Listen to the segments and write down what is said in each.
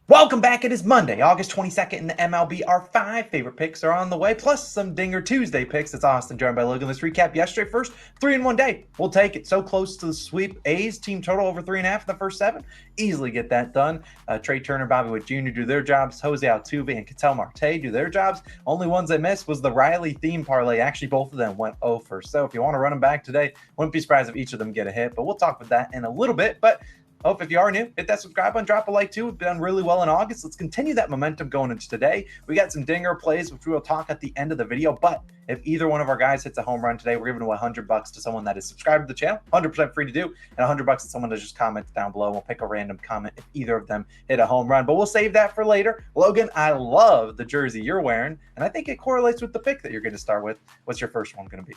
Welcome back. It is Monday, August 22nd in the MLB. Our 5 favorite picks are on the way, plus some Dinger Tuesday picks. It's Austin, joined by Logan. Let's recap yesterday. First, 3 in 1 day. We'll take it. So close to the sweep. A's team total over 3.5 in the first 7. Easily get that done. Trey Turner, Bobby Witt Jr. do their jobs. Jose Altuve and Ketel Marte do their jobs. Only ones I missed was the Riley theme parlay. Actually, both of them went over. So if you want to run them back today, wouldn't be surprised if each of them get a hit. But we'll talk about that in a little bit. But hope if you are new, hit that subscribe button, drop a like too. We've done really well in August. Let's continue that momentum going into today. We got some dinger plays, which we will talk at the end of the video. But if either one of our guys hits a home run today, we're giving away $100 to someone that is subscribed to the channel, 100% free to do, and $100 to someone that just comments down below. We'll pick a random comment if either of them hit a home run, but we'll save that for later. Logan, I love the jersey you're wearing, and I think it correlates with the pick that you're going to start with. What's your first one going to be?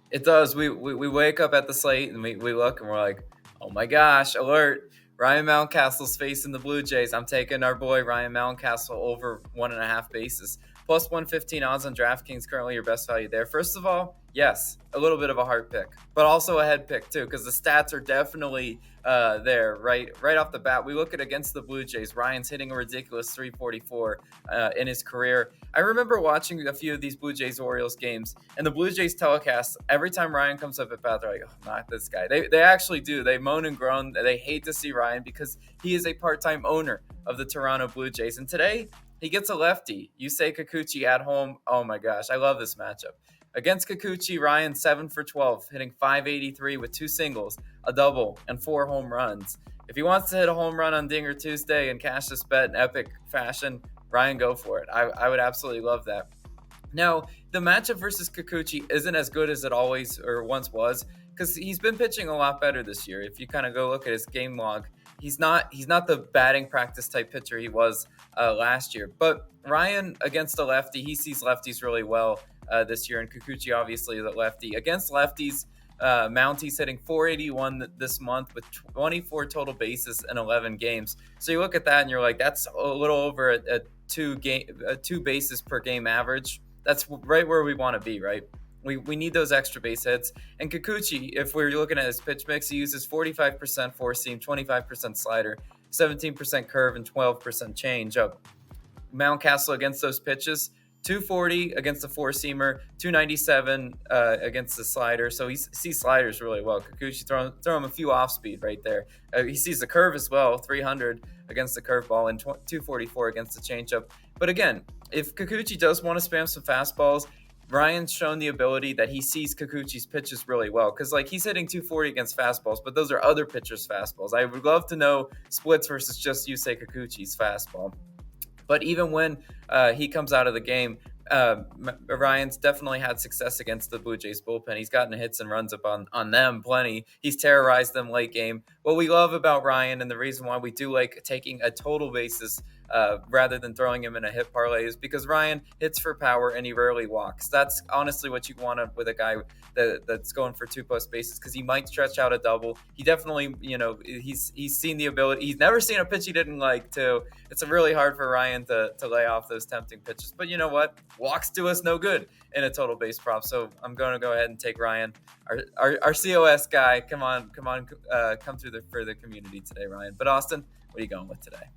It does. We wake up at the slate and we look and we're like, oh my gosh, alert. Ryan Mountcastle's facing the Blue Jays. I'm taking our boy Ryan Mountcastle over 1.5 bases. Plus 115 odds on DraftKings, currently your best value there. First of all, yes, a little bit of a heart pick, but also a head pick too, because the stats are definitely there right off the bat. We look at against the Blue Jays. Ryan's hitting a ridiculous 344 in his career. I remember watching a few of these Blue Jays-Orioles games, and the Blue Jays telecast, every time Ryan comes up at bat, they're like, oh, not this guy. They actually do. They moan and groan. They hate to see Ryan because he is a part-time owner of the Toronto Blue Jays. And today, he gets a lefty. Yusei Kikuchi at home. Oh, my gosh. I love this matchup. Against Kikuchi, Ryan 7 for 12, hitting .583 with 2 singles, a double, and 4 home runs. If he wants to hit a home run on Dinger Tuesday and cash this bet in epic fashion, Ryan, go for it. I would absolutely love that. Now, the matchup versus Kikuchi isn't as good as it always or once was because he's been pitching a lot better this year. If you kind of go look at his game log, he's not the batting practice type pitcher he was last year. But Ryan against a lefty, he sees lefties really well this year, and Kikuchi obviously is a lefty. Against lefties, Mounty's hitting .481 this month with 24 total bases in 11 games. So you look at that and you're like, that's a little over a 2 bases per game average. That's right where we want to be, right? We need those extra base hits. And Kikuchi, if we're looking at his pitch mix, he uses 45% four-seam, 25% slider, 17% curve, and 12% changeup. Mountcastle against those pitches, 240 against the four-seamer, 297 against the slider. So he sees sliders really well. Kikuchi throw him a few off-speed right there. He sees the curve as well, 300 against the curveball and 244 against the changeup. But again, if Kikuchi does want to spam some fastballs, Ryan's shown the ability that he sees Kikuchi's pitches really well because, like, he's hitting 240 against fastballs, but those are other pitchers' fastballs. I would love to know splits versus just Yusei Kikuchi's fastball. But even when he comes out of the game, Ryan's definitely had success against the Blue Jays bullpen. He's gotten hits and runs up on them plenty. He's terrorized them late game. What we love about Ryan and the reason why we do like taking a total basis rather than throwing him in a hit parlay is because Ryan hits for power and he rarely walks. That's honestly what you want with a guy that's going for 2+ bases because he might stretch out a double. He definitely, he's seen the ability. He's never seen a pitch he didn't like too. It's really hard for Ryan to lay off those tempting pitches. But you know what? Walks do us no good in a total base prop. So I'm going to go ahead and take Ryan, our COS guy. Come through for the community today, Ryan. But Austin, what are you going with today?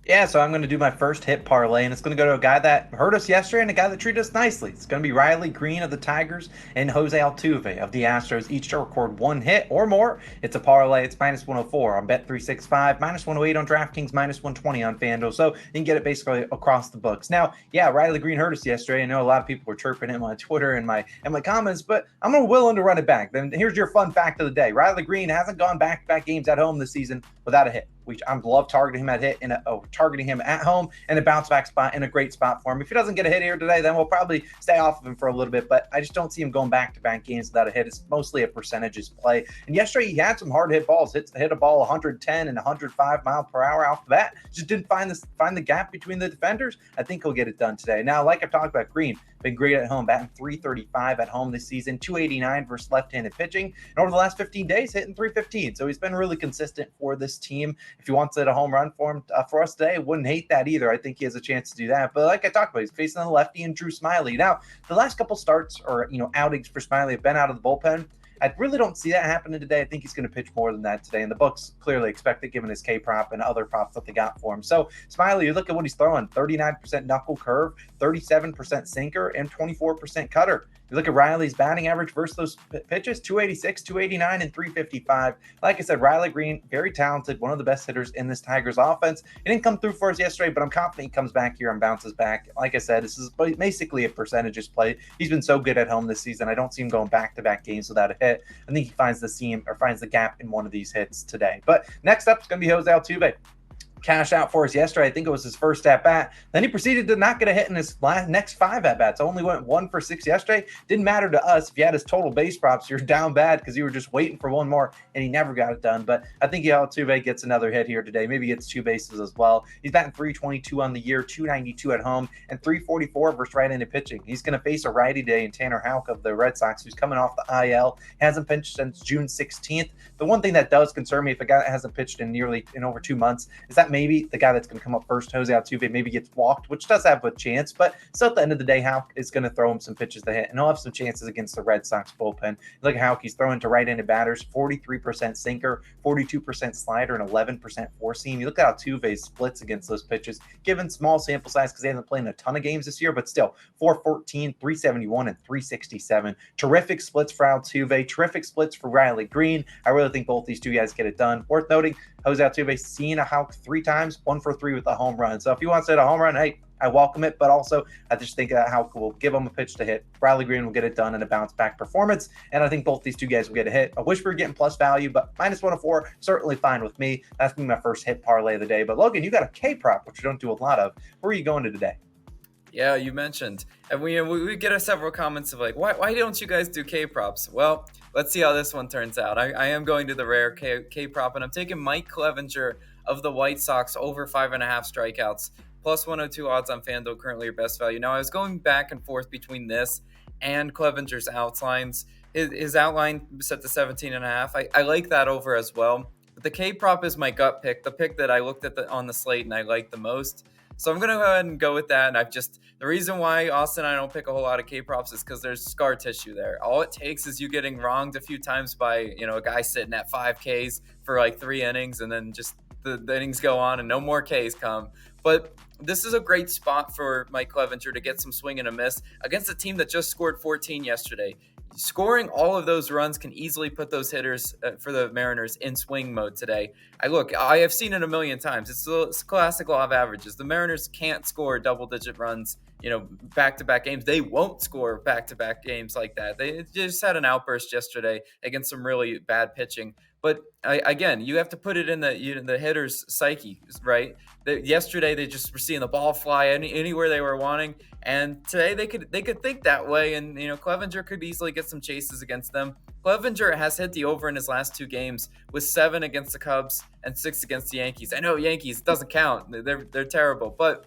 Yeah, so I'm going to do my first hit parlay, and it's going to go to a guy that hurt us yesterday and a guy that treated us nicely. It's going to be Riley Green of the Tigers and Jose Altuve of the Astros, each to record 1 hit or more. It's a parlay. It's -104 on Bet365, -108 on DraftKings, -120 on FanDuel. So you can get it basically across the books. Now, yeah, Riley Green hurt us yesterday. I know a lot of people were chirping him on Twitter and my comments, but I'm willing to run it back. Then here's your fun fact of the day. Riley Green hasn't gone back-to-back games at home this season without a hit. I love targeting him at home in a bounce back spot in a great spot for him. If he doesn't get a hit here today, then we'll probably stay off of him for a little bit, but I just don't see him going back-to-back games without a hit. It's mostly a percentages play. And yesterday he had some hard hit balls, hit a ball 110 and 105 mile per hour off the bat. Just didn't find the gap between the defenders. I think he'll get it done today. Now, like I've talked about, Green been great at home, batting .335 at home this season, .289 versus left-handed pitching, and over the last 15 days, hitting .315. So he's been really consistent for this team. If he wants to hit a home run for us today, wouldn't hate that either. I think he has a chance to do that. But like I talked about, he's facing the lefty and Drew Smyly. Now, the last couple starts or outings for Smyly have been out of the bullpen. I really don't see that happening today. I think he's going to pitch more than that today, and the books clearly expect it given his K prop and other props that they got for him. So Smiley, you look at what he's throwing: 39% knuckle curve, 37% sinker, and 24% cutter. You look at Riley's batting average versus those pitches: 286, 289, and 355. Like I said, Riley Green, very talented, one of the best hitters in this Tigers offense. He didn't come through for us yesterday, but I'm confident he comes back here and bounces back. Like I said, this is basically a percentages play. He's been so good at home this season. I don't see him going back-to-back games without a hit. I think he finds the seam or finds the gap in one of these hits today. But next up is going to be Jose Altuve. Cash out for us yesterday. I think it was his first at bat. Then he proceeded to not get a hit in his next 5 at bats. Only went 1 for 6 yesterday. Didn't matter to us. If you had his total base props, you're down bad because you were just waiting for one more and he never got it done. But I think Altuve gets another hit here today. Maybe gets 2 bases as well. He's batting 322 on the year, 292 at home, and 344 versus right-handed pitching. He's going to face a righty day in Tanner Houck of the Red Sox, who's coming off the IL. Hasn't pitched since June 16th. The one thing that does concern me, if a guy that hasn't pitched in over 2 months, is that maybe the guy that's going to come up first, Jose Altuve, maybe gets walked, which does have a chance, but still at the end of the day, Houck is going to throw him some pitches to hit, and he'll have some chances against the Red Sox bullpen. Look at Houck, he's throwing to right-handed batters, 43% sinker, 42% slider, and 11% four seam. You look at Altuve's splits against those pitches, given small sample size because they haven't played in a ton of games this year, but still, 414, 371, and 367. Terrific splits for Altuve, terrific splits for Riley Green. I really think both these two guys get it done. Worth noting, Jose Altuve seen a Houck 3 times, 1 for 3 with a home run. So if he wants to hit a home run, hey, I welcome it. But also, I just think that Houck will give him a pitch to hit. Riley Green will get it done in a bounce back performance. And I think both these two guys will get a hit. I wish we were getting plus value, but -104, certainly fine with me. That's going to be my first hit parlay of the day. But Logan, you got a K prop, which you don't do a lot of. Where are you going to today? Yeah, you mentioned, and we get several comments of like, why don't you guys do K props? Well, let's see how this one turns out. I am going to the rare K prop, and I'm taking Mike Clevenger of the White Sox over 5.5 strikeouts, plus 102 odds on FanDuel, currently your best value. Now, I was going back and forth between this and Clevenger's outlines. His outline set to 17.5. I like that over as well. But the K prop is my gut pick, the pick that I looked at on the slate and I liked the most. So I'm going to go ahead and go with that. And the reason why, Austin, I don't pick a whole lot of K props is because there's scar tissue there. All it takes is you getting wronged a few times by, a guy sitting at 5 Ks for like 3 innings, and then just the innings go on and no more Ks come. But this is a great spot for Mike Clevenger to get some swing and a miss against a team that just scored 14 yesterday. Scoring all of those runs can easily put those hitters for the Mariners in swing mode today. I have seen it a million times. It's a classic law of averages. The Mariners can't score double-digit runs, back-to-back games. They won't score back-to-back games like that. They just had an outburst yesterday against some really bad pitching. But again, you have to put it in the hitter's psyche, right? Yesterday they just were seeing the ball fly anywhere they were wanting, and today they could think that way, and Clevenger could easily get some chases against them. Clevenger has hit the over in his last 2 games with 7 against the Cubs and 6 against the Yankees. I know Yankees doesn't count; they're terrible, but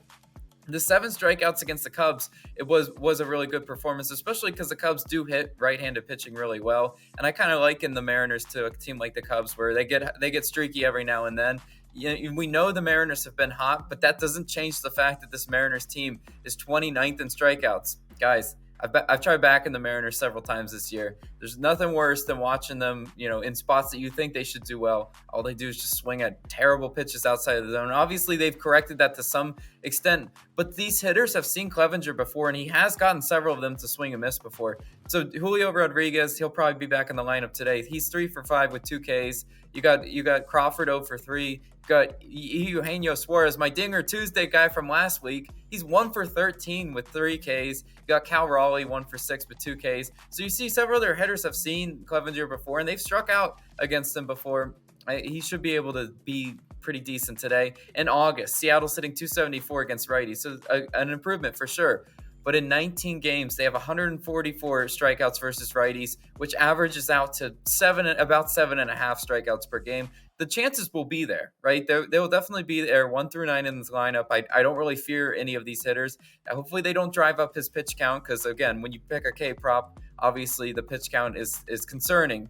the 7 strikeouts against the Cubs, it was a really good performance, especially because the Cubs do hit right-handed pitching really well. And I kind of liken the Mariners to a team like the Cubs, where they get streaky every now and then. We know the Mariners have been hot, but that doesn't change the fact that this Mariners team is 29th in strikeouts. Guys, I've tried backing the Mariners several times this year. There's nothing worse than watching them, in spots that you think they should do well. All they do is just swing at terrible pitches outside of the zone. Obviously, they've corrected that to some extent, but these hitters have seen Clevenger before, and he has gotten several of them to swing and miss before. So Julio Rodriguez, he'll probably be back in the lineup today. He's 3 for 5 with 2 Ks. You got Crawford 0 for 3. Got Eugenio Suarez, my Dinger Tuesday guy from last week. He's 1 for 13 with 3 Ks. You got Cal Raleigh 1 for 6 with 2 Ks. So you see several other hitters have seen Clevenger before, and they've struck out against him before. He should be able to be pretty decent today. In August, Seattle's hitting 274 against righties, so an improvement for sure. But in 19 games, they have 144 strikeouts versus righties, which averages out to about 7.5 strikeouts per game. The chances will be there, right? They will definitely be there 1 through 9 in this lineup. I don't really fear any of these hitters. Hopefully they don't drive up his pitch count, because again, when you pick a K prop, obviously the pitch count is concerning.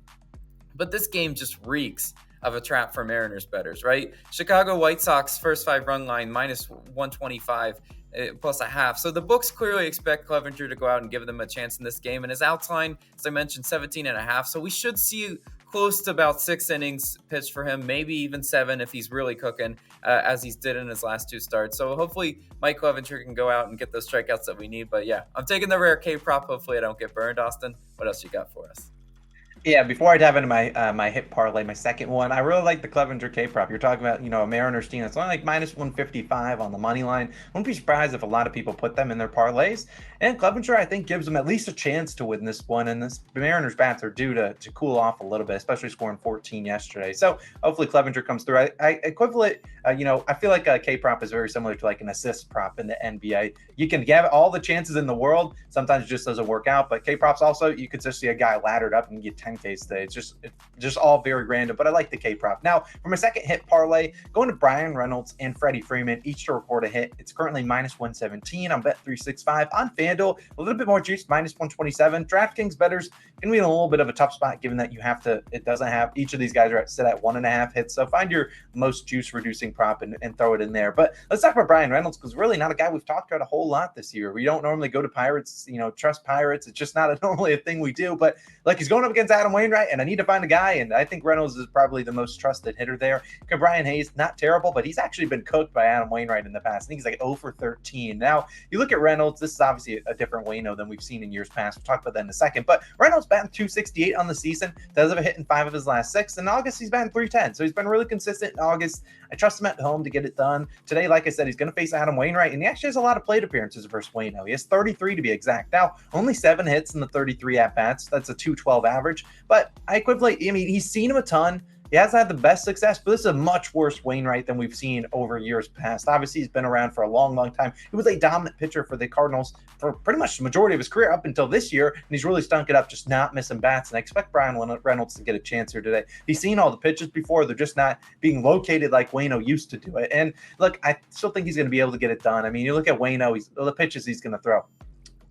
But this game just reeks of a trap for Mariners bettors, right? Chicago White Sox first 5 run line -125. plus a half. So the books clearly expect Clevenger to go out and give them a chance in this game. And his outs line, as I mentioned, 17 and a half. So we should see close to about 6 innings pitched for him, maybe even 7 if he's really cooking, as he's did in his last 2 starts. So hopefully Mike Clevenger can go out and get those strikeouts that we need. But yeah, I'm taking the rare K prop. Hopefully I don't get burned, Austin. What else you got for us? Yeah, before I dive into my my hit parlay, my second one, I really like the Clevenger K prop. You're talking about, a Mariners team that's only like minus 155 on the money line. Wouldn't be surprised if a lot of people put them in their parlays. And Clevenger, I think, gives them at least a chance to win this one. And the Mariners bats are due to cool off a little bit, especially scoring 14 yesterday. So hopefully Clevenger comes through. I equivalent, I feel like a K prop is very similar to like an assist prop in the NBA. You can have all the chances in the world. Sometimes it just doesn't work out. But K props also, you could just see a guy laddered up and get 10Ks today. It's just all very random, but I like the K prop. Now, for my second hit parlay, going to Brian Reynolds and Freddie Freeman, each to record a hit. It's currently minus 117 on Bet365. On FanDuel, a little bit more juice, minus 127. DraftKings bettors can be in a little bit of a tough spot given that it doesn't have, each of these guys are set at 1.5 hits. So find your most juice reducing prop and throw it in there. But let's talk about Brian Reynolds, because really not a guy we've talked about a whole lot this year. We don't normally go to Pirates, trust Pirates. It's just not normally a thing we do. But like, he's going up against Adam Wainwright, and I need to find a guy, and I think Reynolds is probably the most trusted hitter there. Brian Hayes, not terrible, but he's actually been cooked by Adam Wainwright in the past. I think he's like 0 for 13. Now, you look at Reynolds, this is obviously a different Waino than we've seen in years past. We'll talk about that in a second. But Reynolds batting 268 on the season, does have a hit in 5 of his last 6. In August, he's batting 310. So he's been really consistent in August. I trust him at home to get it done. Today, like I said, he's going to face Adam Wainwright, and he actually has a lot of plate appearances versus Waino. He has 33 to be exact. Now, only 7 hits in the 33 at-bats. That's a 212 average. But I equivalent, he's seen him a ton. He hasn't had the best success, but this is a much worse Wainwright than we've seen over years past. Obviously, he's been around for a long, long time. He was a dominant pitcher for the Cardinals for pretty much the majority of his career up until this year, and he's really stunk it up, just not missing bats. And I expect Brian Reynolds to get a chance here today. He's seen all the pitches before. They're just not being located like Waino used to do it. And look, I still think he's going to be able to get it done. I mean, you look at Waino, the pitches he's going to throw.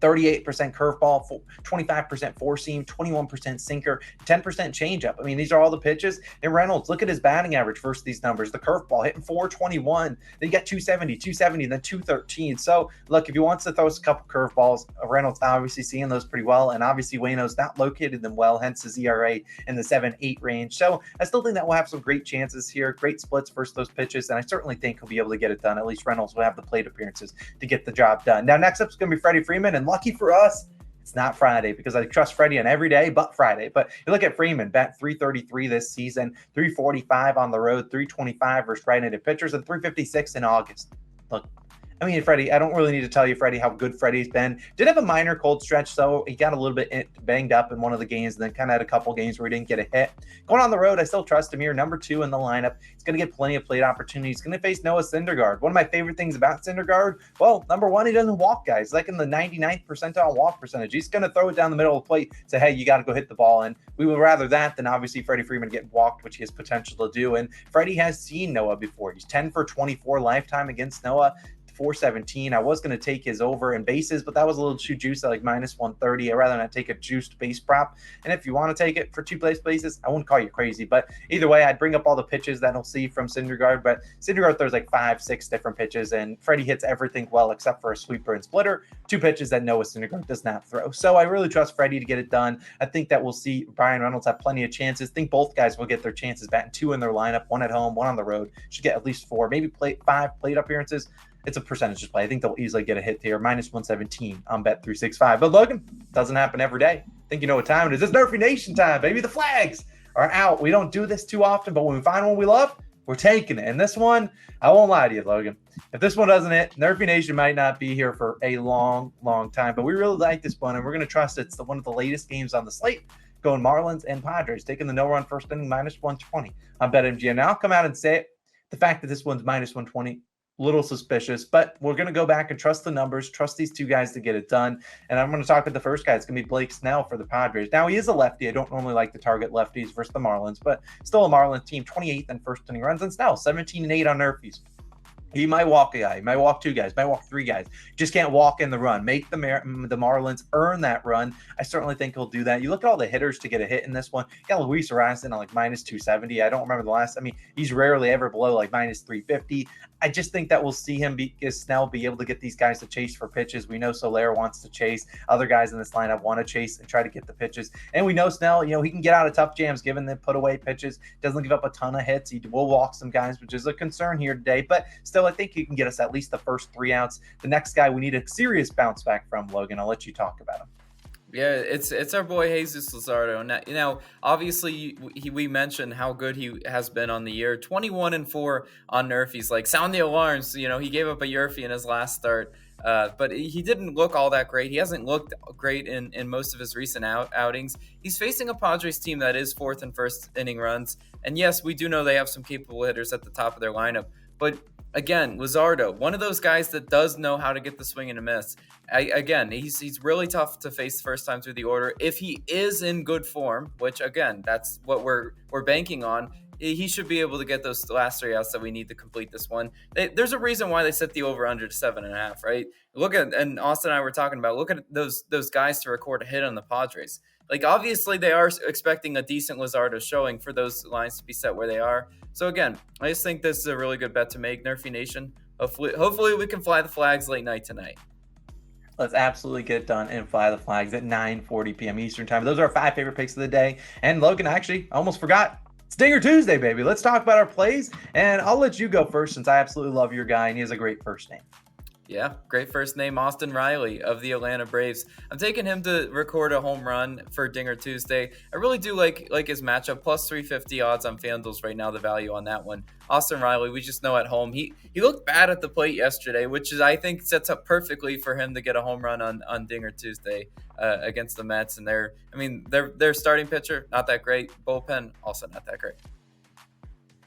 38% curveball, 25% four seam, 21% sinker, 10% changeup. I mean, these are all the pitches. And Reynolds, look at his batting average versus these numbers. The curveball hitting 421, then you got 270, then 213. So look, if he wants to throw us a couple curveballs, Reynolds obviously seeing those pretty well. And obviously Waino's not located them well, hence his ERA in the 7-8 range. So I still think that we'll have some great chances here, great splits versus those pitches. And I certainly think he'll be able to get it done. At least Reynolds will have the plate appearances to get the job done. Now, next up is going to be Freddie Freeman. And lucky for us, it's not Friday, because I trust Freddie on every day but Friday. But you look at Freeman, bat 333 this season, 345 on the road, 325 versus right-handed pitchers, and 356 in August. Look, I mean, Freddie, I don't really need to tell you, Freddie, how good Freddie's been. Did have a minor cold stretch, though. He got a little bit banged up in one of the games, and then kind of had a couple games where he didn't get a hit. Going on the road, I still trust him here. Number 2 in the lineup. He's going to get plenty of plate opportunities. He's going to face Noah Syndergaard. One of my favorite things about Syndergaard, well, number 1, he doesn't walk guys. Like in the 99th percentile walk percentage. He's going to throw it down the middle of the plate, say, hey, you got to go hit the ball. And we would rather that than obviously Freddie Freeman getting walked, which he has potential to do. And Freddie has seen Noah before. He's 10 for 24 lifetime against Noah. 417. I was going to take his over in bases, but that was a little too juiced at like minus 130. I'd rather not take a juiced base prop. And if you want to take it for 2 bases, I wouldn't call you crazy. But either way, I'd bring up all the pitches that I'll see from Syndergaard. But Syndergaard throws like 5-6 different pitches, and Freddie hits everything well except for a sweeper and splitter. 2 pitches that Noah Syndergaard does not throw. So I really trust Freddie to get it done. I think that we'll see Brian Reynolds have plenty of chances. I think both guys will get their chances, batting 2 in their lineup, 1 at home, 1 on the road. Should get at least 4, maybe 5 plate appearances. It's a percentage play. I think they'll easily get a hit here. Minus 117 on Bet365. But Logan, doesn't happen every day. I think you know what time it is. It's Nerf Nation time, baby. The flags are out. We don't do this too often, but when we find one we love, we're taking it. And this one, I won't lie to you, Logan. If this one doesn't hit, Nerf Nation might not be here for a long, long time. But we really like this one, and we're going to trust it's one of the latest games on the slate. Going Marlins and Padres, taking the no-run first inning, minus 120 on BetMGM. Now, I'll come out and say it. The fact that this one's minus 120, little suspicious, but we're going to go back and trust the numbers, trust these 2 guys to get it done. And I'm going to talk about the first guy. It's going to be Blake Snell for the Padres. Now, he is a lefty. I don't normally like to target lefties versus the Marlins, but still a Marlins team, 28th in first inning runs, and Snell, 17-8 on Nerfies. He might walk a guy. He might walk 2 guys. Might walk 3 guys. Just can't walk in the run. Make the Marlins earn that run. I certainly think he'll do that. You look at all the hitters to get a hit in this one. You got Luis Horizon on like minus 270. I don't remember the last. I mean, he's rarely ever below like minus 350. I just think that we'll see him Snell be able to get these guys to chase for pitches. We know Soler wants to chase. Other guys in this lineup want to chase and try to get the pitches. And we know Snell, he can get out of tough jams given the put away pitches. Doesn't give up a ton of hits. He will walk some guys, which is a concern here today. But still, I think he can get us at least the first 3 outs. The next guy we need a serious bounce back from, Logan. I'll let you talk about him. Yeah, it's our boy Jesus Luzardo. Now, obviously, we mentioned how good he has been on the year. 21-4 on Nerf. He's like, sound the alarms. He gave up a Yerfie in his last start, but he didn't look all that great. He hasn't looked great in most of his recent outings. He's facing a Padres team that is 4th in first inning runs. And yes, we do know they have some capable hitters at the top of their lineup, but again, Luzardo, one of those guys that does know how to get the swing and a miss. Again, he's really tough to face the first time through the order. If he is in good form, which again, that's what we're banking on, he should be able to get those last 3 outs that we need to complete this one. There's a reason why they set the over under to 7.5, right? And Austin and I were talking about, look at those guys to record a hit on the Padres. Like, obviously, they are expecting a decent Luzardo showing for those lines to be set where they are. So, again, I just think this is a really good bet to make, Nerf Nation. Hopefully we can fly the flags late night tonight. Let's absolutely get it done and fly the flags at 9:40 p.m. Eastern time. Those are our 5 favorite picks of the day. And, Logan, actually, I almost forgot. It's Dinger Tuesday, baby. Let's talk about our plays. And I'll let you go first since I absolutely love your guy, and he has a great first name. Yeah, great first name, Austin Riley of the Atlanta Braves. I'm taking him to record a home run for Dinger Tuesday. I really do like his matchup. Plus 350 odds on FanDuel's right now, the value on that one. Austin Riley, we just know at home. He looked bad at the plate yesterday, which is, I think, sets up perfectly for him to get a home run on Dinger Tuesday against the Mets. And their starting pitcher, not that great. Bullpen, also not that great.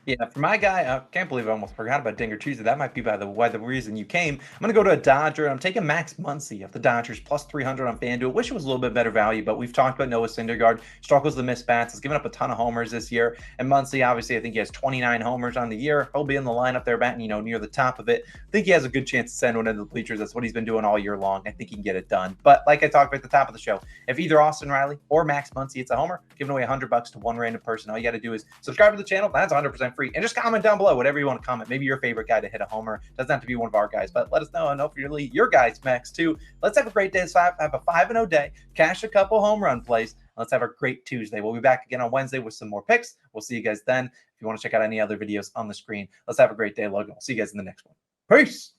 Yeah, for my guy, I can't believe I almost forgot about Dinger Tuesday. That might be by the reason you came. I'm going to go to a Dodger. I'm taking Max Muncy of the Dodgers, plus 300 on FanDuel. Wish it was a little bit better value, but we've talked about Noah Syndergaard. Struggles to miss bats. Has given up a ton of homers this year. And Muncy, obviously, I think he has 29 homers on the year. He'll be in the lineup there, batting, near the top of it. I think he has a good chance to send one into the bleachers. That's what he's been doing all year long. I think he can get it done. But like I talked about at the top of the show, if either Austin Riley or Max Muncy hits a homer, giving away $100 to one random person. All you got to do is subscribe to the channel. That's 100% free. And just comment down below whatever you want to comment. Maybe your favorite guy to hit a homer. Doesn't have to be one of our guys, but let us know. And hopefully your guys, Max, too. Let's have a great day. Have a 5-0 day. Cash a couple home run plays. Let's have a great Tuesday. We'll be back again on Wednesday with some more picks. We'll see you guys then. If you want to check out any other videos on the screen, let's have a great day, Logan. We'll see you guys in the next one. Peace.